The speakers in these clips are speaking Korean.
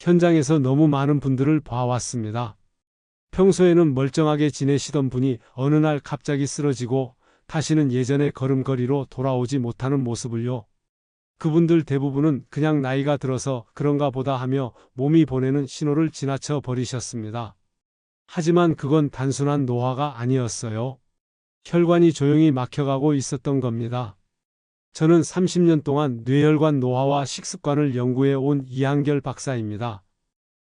현장에서 너무 많은 분들을 봐왔습니다. 평소에는 멀쩡하게 지내시던 분이 어느 날 갑자기 쓰러지고 다시는 예전의 걸음걸이로 돌아오지 못하는 모습을요. 그분들 대부분은 그냥 나이가 들어서 그런가 보다 하며 몸이 보내는 신호를 지나쳐 버리셨습니다. 하지만 그건 단순한 노화가 아니었어요. 혈관이 조용히 막혀가고 있었던 겁니다. 저는 30년 동안 뇌혈관 노화와 식습관을 연구해 온 이한결 박사입니다.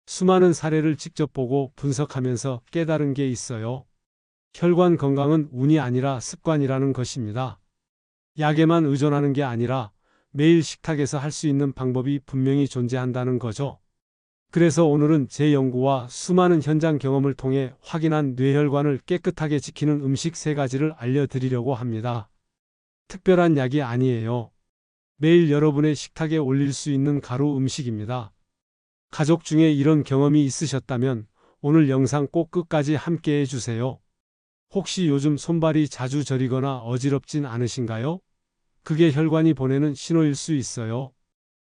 수많은 사례를 직접 보고 분석하면서 깨달은 게 있어요. 혈관 건강은 운이 아니라 습관이라는 것입니다. 약에만 의존하는 게 아니라 매일 식탁에서 할 수 있는 방법이 분명히 존재한다는 거죠. 그래서 오늘은 제 연구와 수많은 현장 경험을 통해 확인한 뇌혈관을 깨끗하게 지키는 음식 3가지를 알려드리려고 합니다. 특별한 약이 아니에요. 매일 여러분의 식탁에 올릴 수 있는 가루 음식입니다. 가족 중에 이런 경험이 있으셨다면 오늘 영상 꼭 끝까지 함께 해주세요. 혹시 요즘 손발이 자주 저리거나 어지럽진 않으신가요? 그게 혈관이 보내는 신호일 수 있어요.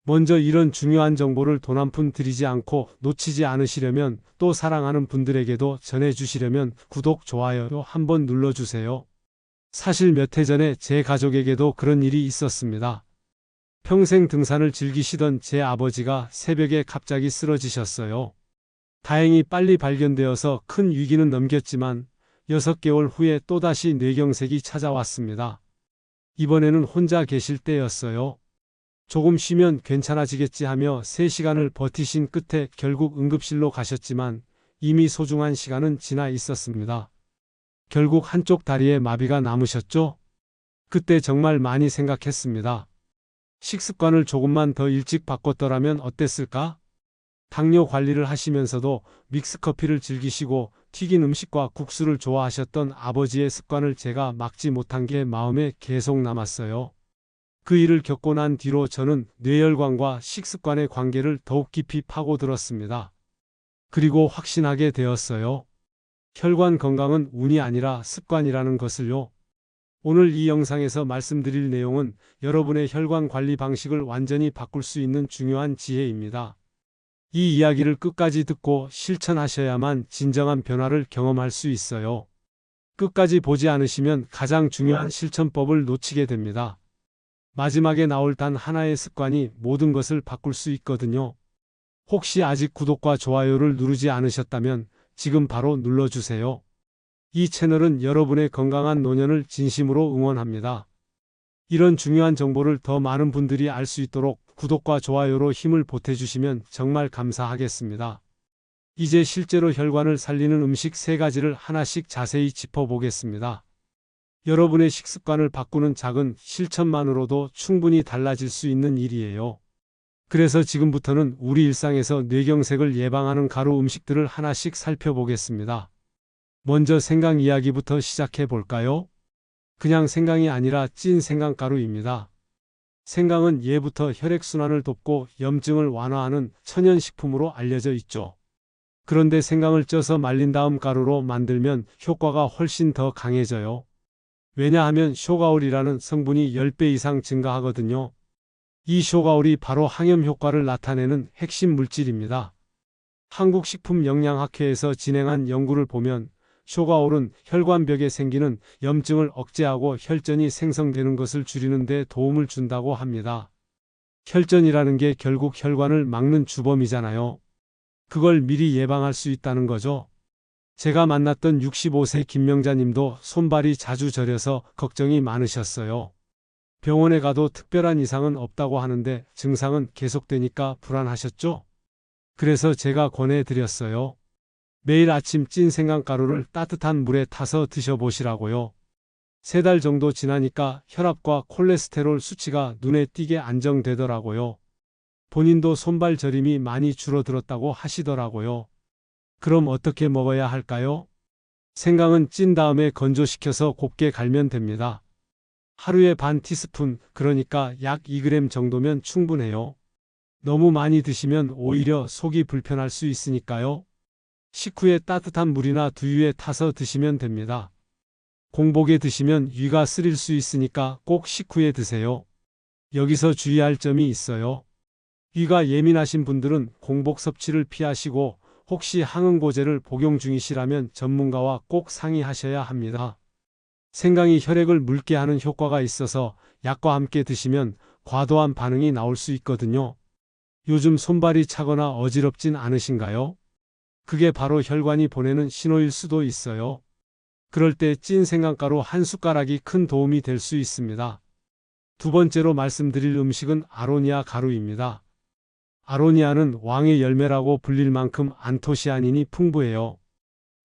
먼저 이런 중요한 정보를 돈 한 푼 들이지 않고 놓치지 않으시려면, 또 사랑하는 분들에게도 전해주시려면 구독, 좋아요 한번 눌러주세요. 사실 몇 해 전에 제 가족에게도 그런 일이 있었습니다. 평생 등산을 즐기시던 제 아버지가 새벽에 갑자기 쓰러지셨어요. 다행히 빨리 발견되어서 큰 위기는 넘겼지만 6개월 후에 또다시 뇌경색이 찾아왔습니다. 이번에는 혼자 계실 때였어요. 조금 쉬면 괜찮아지겠지 하며 3시간을 버티신 끝에 결국 응급실로 가셨지만 이미 소중한 시간은 지나 있었습니다. 결국 한쪽 다리에 마비가 남으셨죠? 그때 정말 많이 생각했습니다. 식습관을 조금만 더 일찍 바꿨더라면 어땠을까? 당뇨 관리를 하시면서도 믹스커피를 즐기시고 튀긴 음식과 국수를 좋아하셨던 아버지의 습관을 제가 막지 못한 게 마음에 계속 남았어요. 그 일을 겪고 난 뒤로 저는 뇌혈관과 식습관의 관계를 더욱 깊이 파고들었습니다. 그리고 확신하게 되었어요. 혈관 건강은 운이 아니라 습관이라는 것을요. 오늘 이 영상에서 말씀드릴 내용은 여러분의 혈관 관리 방식을 완전히 바꿀 수 있는 중요한 지혜입니다. 이 이야기를 끝까지 듣고 실천하셔야만 진정한 변화를 경험할 수 있어요. 끝까지 보지 않으시면 가장 중요한 실천법을 놓치게 됩니다. 마지막에 나올 단 하나의 습관이 모든 것을 바꿀 수 있거든요. 혹시 아직 구독과 좋아요를 누르지 않으셨다면 지금 바로 눌러주세요. 이 채널은 여러분의 건강한 노년을 진심으로 응원합니다. 이런 중요한 정보를 더 많은 분들이 알 수 있도록 구독과 좋아요로 힘을 보태주시면 정말 감사하겠습니다. 이제 실제로 혈관을 살리는 음식 3가지를 하나씩 자세히 짚어보겠습니다. 여러분의 식습관을 바꾸는 작은 실천만으로도 충분히 달라질 수 있는 일이에요. 그래서 지금부터는 우리 일상에서 뇌경색을 예방하는 가루 음식들을 하나씩 살펴보겠습니다. 먼저 생강 이야기부터 시작해 볼까요? 그냥 생강이 아니라 찐 생강가루입니다. 생강은 예부터 혈액순환을 돕고 염증을 완화하는 천연식품으로 알려져 있죠. 그런데 생강을 쪄서 말린 다음 가루로 만들면 효과가 훨씬 더 강해져요. 왜냐하면 쇼가올이라는 성분이 10배 이상 증가하거든요. 이 쇼가올이 바로 항염 효과를 나타내는 핵심 물질입니다. 한국식품영양학회에서 진행한 연구를 보면 쇼가올은 혈관벽에 생기는 염증을 억제하고 혈전이 생성되는 것을 줄이는 데 도움을 준다고 합니다. 혈전이라는 게 결국 혈관을 막는 주범이잖아요. 그걸 미리 예방할 수 있다는 거죠. 제가 만났던 65세 김명자님도 손발이 자주 저려서 걱정이 많으셨어요. 병원에 가도 특별한 이상은 없다고 하는데 증상은 계속되니까 불안하셨죠? 그래서 제가 권해드렸어요. 매일 아침 찐 생강가루를 따뜻한 물에 타서 드셔보시라고요. 3달 정도 지나니까 혈압과 콜레스테롤 수치가 눈에 띄게 안정되더라고요. 본인도 손발 저림이 많이 줄어들었다고 하시더라고요. 그럼 어떻게 먹어야 할까요? 생강은 찐 다음에 건조시켜서 곱게 갈면 됩니다. 하루에 반 티스푼, 그러니까 약 2g 정도면 충분해요. 너무 많이 드시면 오히려 속이 불편할 수 있으니까요. 식후에 따뜻한 물이나 두유에 타서 드시면 됩니다. 공복에 드시면 위가 쓰릴 수 있으니까 꼭 식후에 드세요. 여기서 주의할 점이 있어요. 위가 예민하신 분들은 공복 섭취를 피하시고 혹시 항응고제를 복용 중이시라면 전문가와 꼭 상의하셔야 합니다. 생강이 혈액을 묽게 하는 효과가 있어서 약과 함께 드시면 과도한 반응이 나올 수 있거든요. 요즘 손발이 차거나 어지럽진 않으신가요? 그게 바로 혈관이 보내는 신호일 수도 있어요. 그럴 때 찐 생강가루 한 숟가락이 큰 도움이 될 수 있습니다. 두 번째로 말씀드릴 음식은 아로니아 가루입니다. 아로니아는 왕의 열매라고 불릴 만큼 안토시아닌이 풍부해요.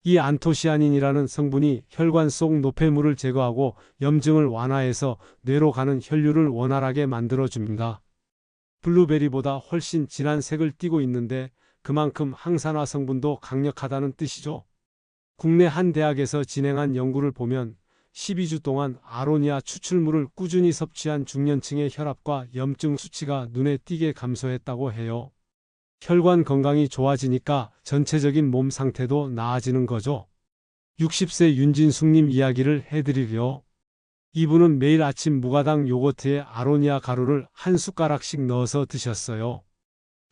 이 안토시아닌이라는 성분이 혈관 속 노폐물을 제거하고 염증을 완화해서 뇌로 가는 혈류를 원활하게 만들어줍니다. 블루베리보다 훨씬 진한 색을 띠고 있는데 그만큼 항산화 성분도 강력하다는 뜻이죠. 국내 한 대학에서 진행한 연구를 보면 12주 동안 아로니아 추출물을 꾸준히 섭취한 중년층의 혈압과 염증 수치가 눈에 띄게 감소했다고 해요. 혈관 건강이 좋아지니까 전체적인 몸 상태도 나아지는 거죠. 60세 윤진숙님 이야기를 해드리려. 이분은 매일 아침 무가당 요거트에 아로니아 가루를 한 숟가락씩 넣어서 드셨어요.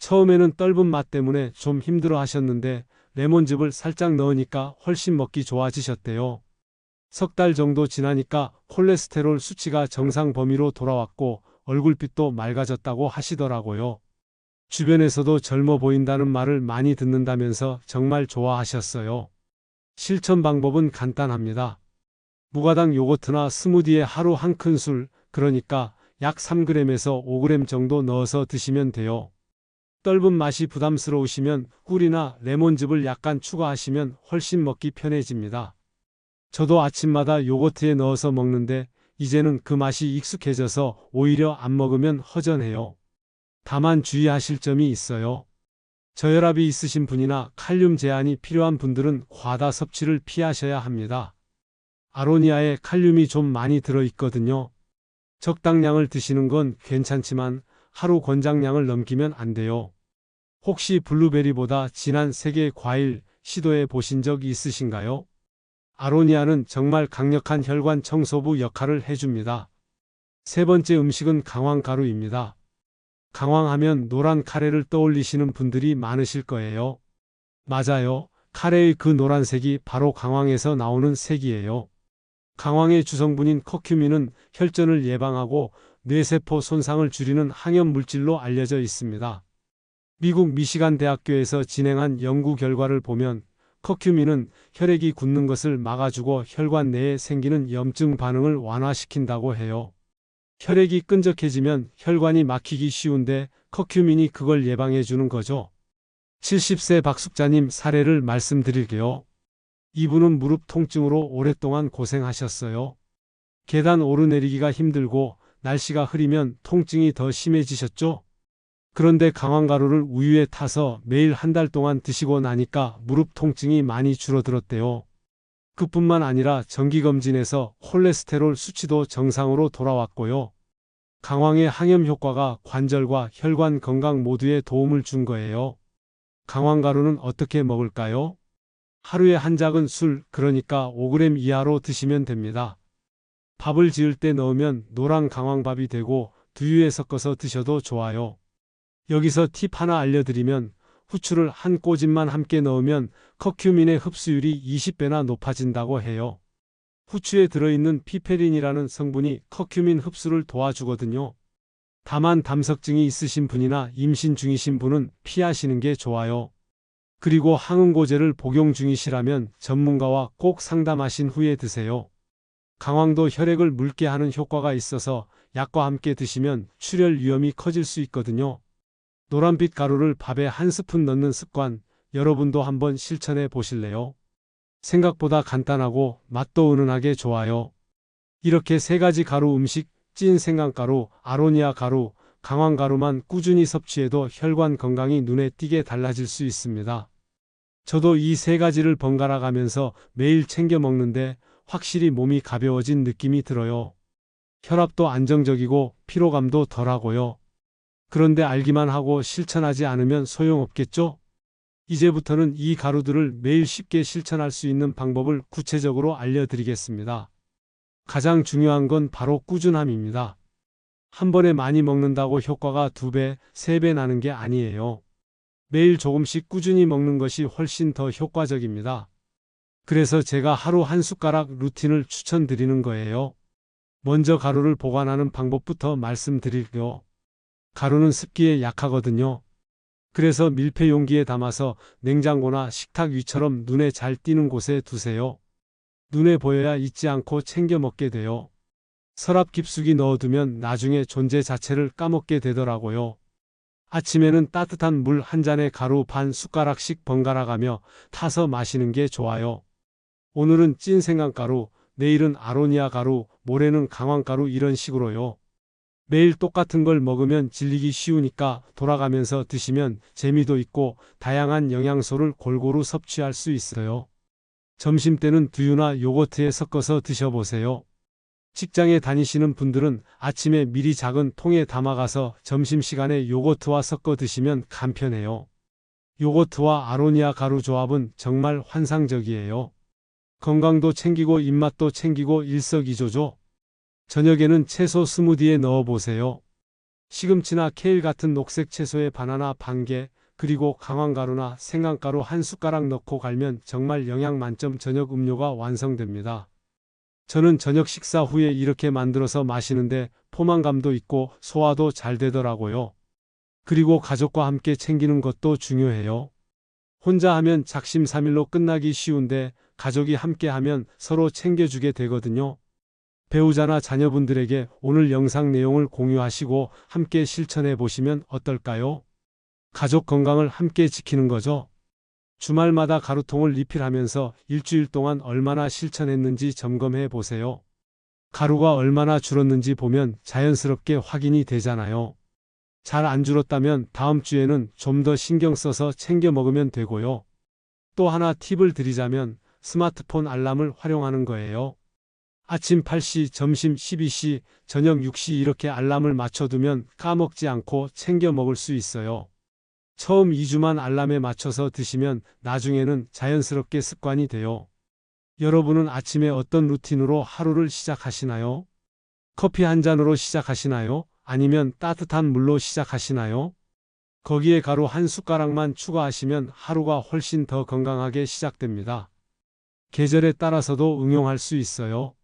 처음에는 떫은 맛 때문에 좀 힘들어 하셨는데 레몬즙을 살짝 넣으니까 훨씬 먹기 좋아지셨대요. 석 달 정도 지나니까 콜레스테롤 수치가 정상 범위로 돌아왔고 얼굴빛도 맑아졌다고 하시더라고요. 주변에서도 젊어 보인다는 말을 많이 듣는다면서 정말 좋아하셨어요. 실천 방법은 간단합니다. 무가당 요거트나 스무디에 하루 한 큰술, 그러니까 약 3g에서 5g 정도 넣어서 드시면 돼요. 떫은 맛이 부담스러우시면 꿀이나 레몬즙을 약간 추가하시면 훨씬 먹기 편해집니다. 저도 아침마다 요거트에 넣어서 먹는데 이제는 그 맛이 익숙해져서 오히려 안 먹으면 허전해요. 다만 주의하실 점이 있어요. 저혈압이 있으신 분이나 칼륨 제한이 필요한 분들은 과다 섭취를 피하셔야 합니다. 아로니아에 칼륨이 좀 많이 들어있거든요. 적당량을 드시는 건 괜찮지만 하루 권장량을 넘기면 안 돼요. 혹시 블루베리보다 진한 색의 과일 시도해 보신 적 있으신가요? 아로니아는 정말 강력한 혈관 청소부 역할을 해줍니다. 세 번째 음식은 강황가루입니다. 강황하면 노란 카레를 떠올리시는 분들이 많으실 거예요. 맞아요. 카레의 그 노란색이 바로 강황에서 나오는 색이에요. 강황의 주성분인 커큐민은 혈전을 예방하고 뇌세포 손상을 줄이는 항염 물질로 알려져 있습니다. 미국 미시간 대학교에서 진행한 연구 결과를 보면 커큐민은 혈액이 굳는 것을 막아주고 혈관 내에 생기는 염증 반응을 완화시킨다고 해요. 혈액이 끈적해지면 혈관이 막히기 쉬운데 커큐민이 그걸 예방해 주는 거죠. 70세 박숙자님 사례를 말씀드릴게요. 이분은 무릎 통증으로 오랫동안 고생하셨어요. 계단 오르내리기가 힘들고 날씨가 흐리면 통증이 더 심해지셨죠? 그런데 강황가루를 우유에 타서 매일 한 달 동안 드시고 나니까 무릎 통증이 많이 줄어들었대요. 그뿐만 아니라 정기검진에서 콜레스테롤 수치도 정상으로 돌아왔고요. 강황의 항염 효과가 관절과 혈관 건강 모두에 도움을 준 거예요. 강황가루는 어떻게 먹을까요? 하루에 한 작은 술, 그러니까 5g 이하로 드시면 됩니다. 밥을 지을 때 넣으면 노란 강황밥이 되고 두유에 섞어서 드셔도 좋아요. 여기서 팁 하나 알려드리면 후추를 한 꼬집만 함께 넣으면 커큐민의 흡수율이 20배나 높아진다고 해요. 후추에 들어있는 피페린이라는 성분이 커큐민 흡수를 도와주거든요. 다만 담석증이 있으신 분이나 임신 중이신 분은 피하시는 게 좋아요. 그리고 항응고제를 복용 중이시라면 전문가와 꼭 상담하신 후에 드세요. 강황도 혈액을 묽게 하는 효과가 있어서 약과 함께 드시면 출혈 위험이 커질 수 있거든요. 노란빛 가루를 밥에 한 스푼 넣는 습관, 여러분도 한번 실천해 보실래요? 생각보다 간단하고 맛도 은은하게 좋아요. 이렇게 세 가지 가루 음식, 찐 생강가루, 아로니아 가루, 강황가루만 꾸준히 섭취해도 혈관 건강이 눈에 띄게 달라질 수 있습니다. 저도 이 세 가지를 번갈아 가면서 매일 챙겨 먹는데 확실히 몸이 가벼워진 느낌이 들어요. 혈압도 안정적이고 피로감도 덜하고요. 그런데 알기만 하고 실천하지 않으면 소용없겠죠? 이제부터는 이 가루들을 매일 쉽게 실천할 수 있는 방법을 구체적으로 알려드리겠습니다. 가장 중요한 건 바로 꾸준함입니다. 한 번에 많이 먹는다고 효과가 2배, 3배 나는 게 아니에요. 매일 조금씩 꾸준히 먹는 것이 훨씬 더 효과적입니다. 그래서 제가 하루 한 숟가락 루틴을 추천드리는 거예요. 먼저 가루를 보관하는 방법부터 말씀드릴게요. 가루는 습기에 약하거든요. 그래서 밀폐 용기에 담아서 냉장고나 식탁 위처럼 눈에 잘 띄는 곳에 두세요. 눈에 보여야 잊지 않고 챙겨 먹게 돼요. 서랍 깊숙이 넣어두면 나중에 존재 자체를 까먹게 되더라고요. 아침에는 따뜻한 물 한 잔에 가루 반 숟가락씩 번갈아 가며 타서 마시는 게 좋아요. 오늘은 찐 생강가루, 내일은 아로니아 가루, 모레는 강황가루 이런 식으로요. 매일 똑같은 걸 먹으면 질리기 쉬우니까 돌아가면서 드시면 재미도 있고 다양한 영양소를 골고루 섭취할 수 있어요. 점심때는 두유나 요거트에 섞어서 드셔보세요. 직장에 다니시는 분들은 아침에 미리 작은 통에 담아가서 점심시간에 요거트와 섞어 드시면 간편해요. 요거트와 아로니아 가루 조합은 정말 환상적이에요. 건강도 챙기고 입맛도 챙기고 일석이조죠. 저녁에는 채소 스무디에 넣어보세요. 시금치나 케일 같은 녹색 채소에 바나나 반 개, 그리고 강황가루나 생강가루 한 숟가락 넣고 갈면 정말 영양 만점 저녁 음료가 완성됩니다. 저는 저녁 식사 후에 이렇게 만들어서 마시는데 포만감도 있고 소화도 잘 되더라고요. 그리고 가족과 함께 챙기는 것도 중요해요. 혼자 하면 작심삼일로 끝나기 쉬운데 가족이 함께 하면 서로 챙겨주게 되거든요. 배우자나 자녀분들에게 오늘 영상 내용을 공유하시고 함께 실천해 보시면 어떨까요? 가족 건강을 함께 지키는 거죠. 주말마다 가루통을 리필하면서 일주일 동안 얼마나 실천했는지 점검해 보세요. 가루가 얼마나 줄었는지 보면 자연스럽게 확인이 되잖아요. 잘 안 줄었다면 다음 주에는 좀 더 신경 써서 챙겨 먹으면 되고요. 또 하나 팁을 드리자면 스마트폰 알람을 활용하는 거예요. 아침 8시, 점심 12시, 저녁 6시 이렇게 알람을 맞춰두면 까먹지 않고 챙겨 먹을 수 있어요. 처음 2주만 알람에 맞춰서 드시면 나중에는 자연스럽게 습관이 돼요. 여러분은 아침에 어떤 루틴으로 하루를 시작하시나요? 커피 한 잔으로 시작하시나요? 아니면 따뜻한 물로 시작하시나요? 거기에 가루 한 숟가락만 추가하시면 하루가 훨씬 더 건강하게 시작됩니다. 계절에 따라서도 응용할 수 있어요.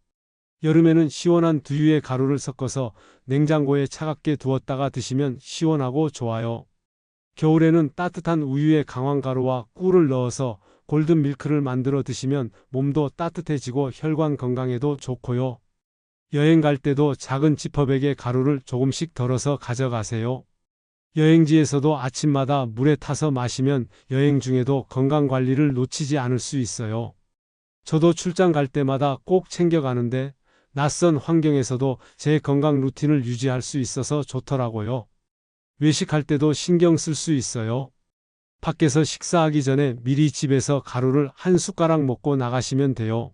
여름에는 시원한 두유에 가루를 섞어서 냉장고에 차갑게 두었다가 드시면 시원하고 좋아요. 겨울에는 따뜻한 우유에 강황가루와 꿀을 넣어서 골든 밀크를 만들어 드시면 몸도 따뜻해지고 혈관 건강에도 좋고요. 여행 갈 때도 작은 지퍼백에 가루를 조금씩 덜어서 가져가세요. 여행지에서도 아침마다 물에 타서 마시면 여행 중에도 건강 관리를 놓치지 않을 수 있어요. 저도 출장 갈 때마다 꼭 챙겨가는데 낯선 환경에서도 제 건강 루틴을 유지할 수 있어서 좋더라고요. 외식할 때도 신경 쓸 수 있어요. 밖에서 식사하기 전에 미리 집에서 가루를 한 숟가락 먹고 나가시면 돼요.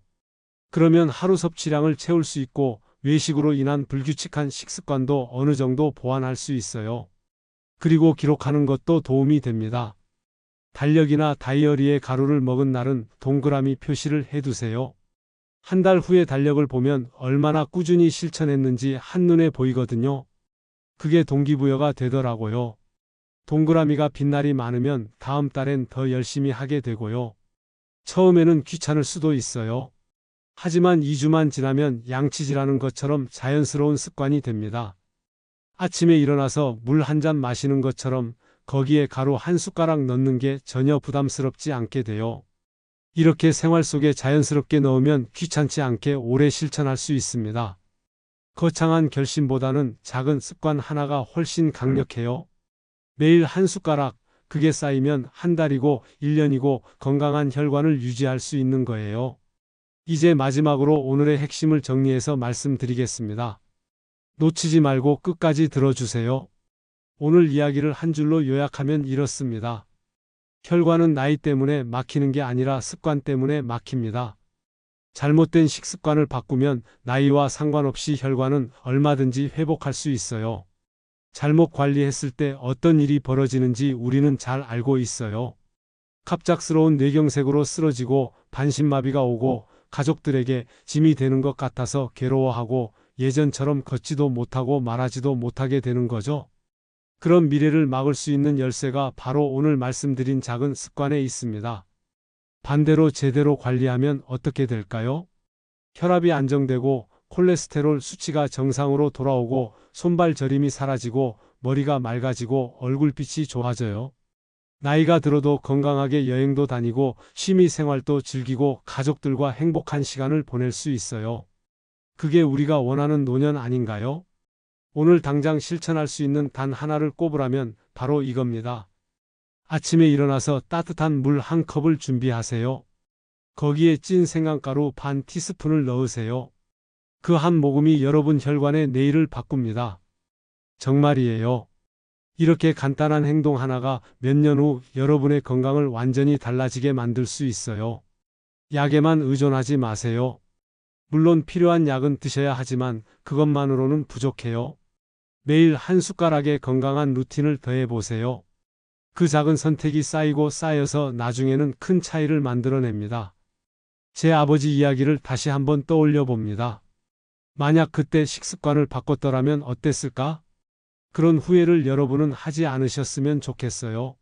그러면 하루 섭취량을 채울 수 있고 외식으로 인한 불규칙한 식습관도 어느 정도 보완할 수 있어요. 그리고 기록하는 것도 도움이 됩니다. 달력이나 다이어리에 가루를 먹은 날은 동그라미 표시를 해두세요. 한 달 후에 달력을 보면 얼마나 꾸준히 실천했는지 한눈에 보이거든요. 그게 동기부여가 되더라고요. 동그라미가 빈 날이 많으면 다음 달엔 더 열심히 하게 되고요. 처음에는 귀찮을 수도 있어요. 하지만 2주만 지나면 양치질하는 것처럼 자연스러운 습관이 됩니다. 아침에 일어나서 물 한 잔 마시는 것처럼 거기에 가루 한 숟가락 넣는 게 전혀 부담스럽지 않게 돼요. 이렇게 생활 속에 자연스럽게 넣으면 귀찮지 않게 오래 실천할 수 있습니다. 거창한 결심보다는 작은 습관 하나가 훨씬 강력해요. 매일 한 숟가락, 그게 쌓이면 한 달이고 1년이고 건강한 혈관을 유지할 수 있는 거예요. 이제 마지막으로 오늘의 핵심을 정리해서 말씀드리겠습니다. 놓치지 말고 끝까지 들어주세요. 오늘 이야기를 한 줄로 요약하면 이렇습니다. 혈관은 나이 때문에 막히는 게 아니라 습관 때문에 막힙니다. 잘못된 식습관을 바꾸면 나이와 상관없이 혈관은 얼마든지 회복할 수 있어요. 잘못 관리했을 때 어떤 일이 벌어지는지 우리는 잘 알고 있어요. 갑작스러운 뇌경색으로 쓰러지고 반신마비가 오고 가족들에게 짐이 되는 것 같아서 괴로워하고 예전처럼 걷지도 못하고 말하지도 못하게 되는 거죠. 그런 미래를 막을 수 있는 열쇠가 바로 오늘 말씀드린 작은 습관에 있습니다. 반대로 제대로 관리하면 어떻게 될까요? 혈압이 안정되고 콜레스테롤 수치가 정상으로 돌아오고 손발 저림이 사라지고 머리가 맑아지고 얼굴빛이 좋아져요. 나이가 들어도 건강하게 여행도 다니고 취미 생활도 즐기고 가족들과 행복한 시간을 보낼 수 있어요. 그게 우리가 원하는 노년 아닌가요? 오늘 당장 실천할 수 있는 단 하나를 꼽으라면 바로 이겁니다. 아침에 일어나서 따뜻한 물 한 컵을 준비하세요. 거기에 찐 생강가루 반 티스푼을 넣으세요. 그 한 모금이 여러분 혈관의 내일을 바꿉니다. 정말이에요. 이렇게 간단한 행동 하나가 몇 년 후 여러분의 건강을 완전히 달라지게 만들 수 있어요. 약에만 의존하지 마세요. 물론 필요한 약은 드셔야 하지만 그것만으로는 부족해요. 매일 한 숟가락의 건강한 루틴을 더해보세요. 그 작은 선택이 쌓이고 쌓여서 나중에는 큰 차이를 만들어냅니다. 제 아버지 이야기를 다시 한번 떠올려 봅니다. 만약 그때 식습관을 바꿨더라면 어땠을까? 그런 후회를 여러분은 하지 않으셨으면 좋겠어요.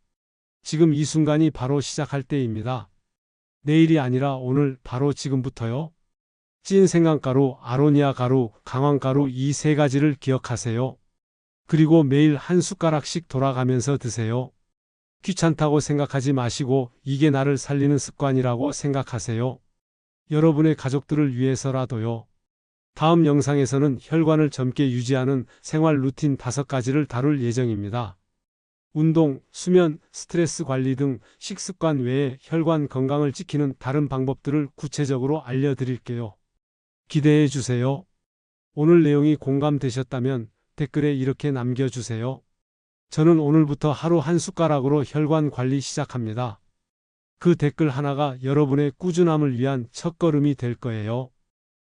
지금 이 순간이 바로 시작할 때입니다. 내일이 아니라 오늘 바로 지금부터요. 찐 생강가루, 아로니아 가루, 강황가루 이 세 가지를 기억하세요. 그리고 매일 한 숟가락씩 돌아가면서 드세요. 귀찮다고 생각하지 마시고 이게 나를 살리는 습관이라고 생각하세요. 여러분의 가족들을 위해서라도요. 다음 영상에서는 혈관을 젊게 유지하는 생활 루틴 5가지를 다룰 예정입니다. 운동, 수면, 스트레스 관리 등 식습관 외에 혈관 건강을 지키는 다른 방법들을 구체적으로 알려드릴게요. 기대해 주세요. 오늘 내용이 공감되셨다면 댓글에 이렇게 남겨주세요. 저는 오늘부터 하루 한 숟가락으로 혈관 관리 시작합니다. 그 댓글 하나가 여러분의 꾸준함을 위한 첫걸음이 될 거예요.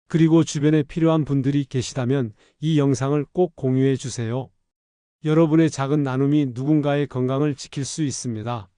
그리고 주변에 필요한 분들이 계시다면 이 영상을 꼭 공유해 주세요. 여러분의 작은 나눔이 누군가의 건강을 지킬 수 있습니다.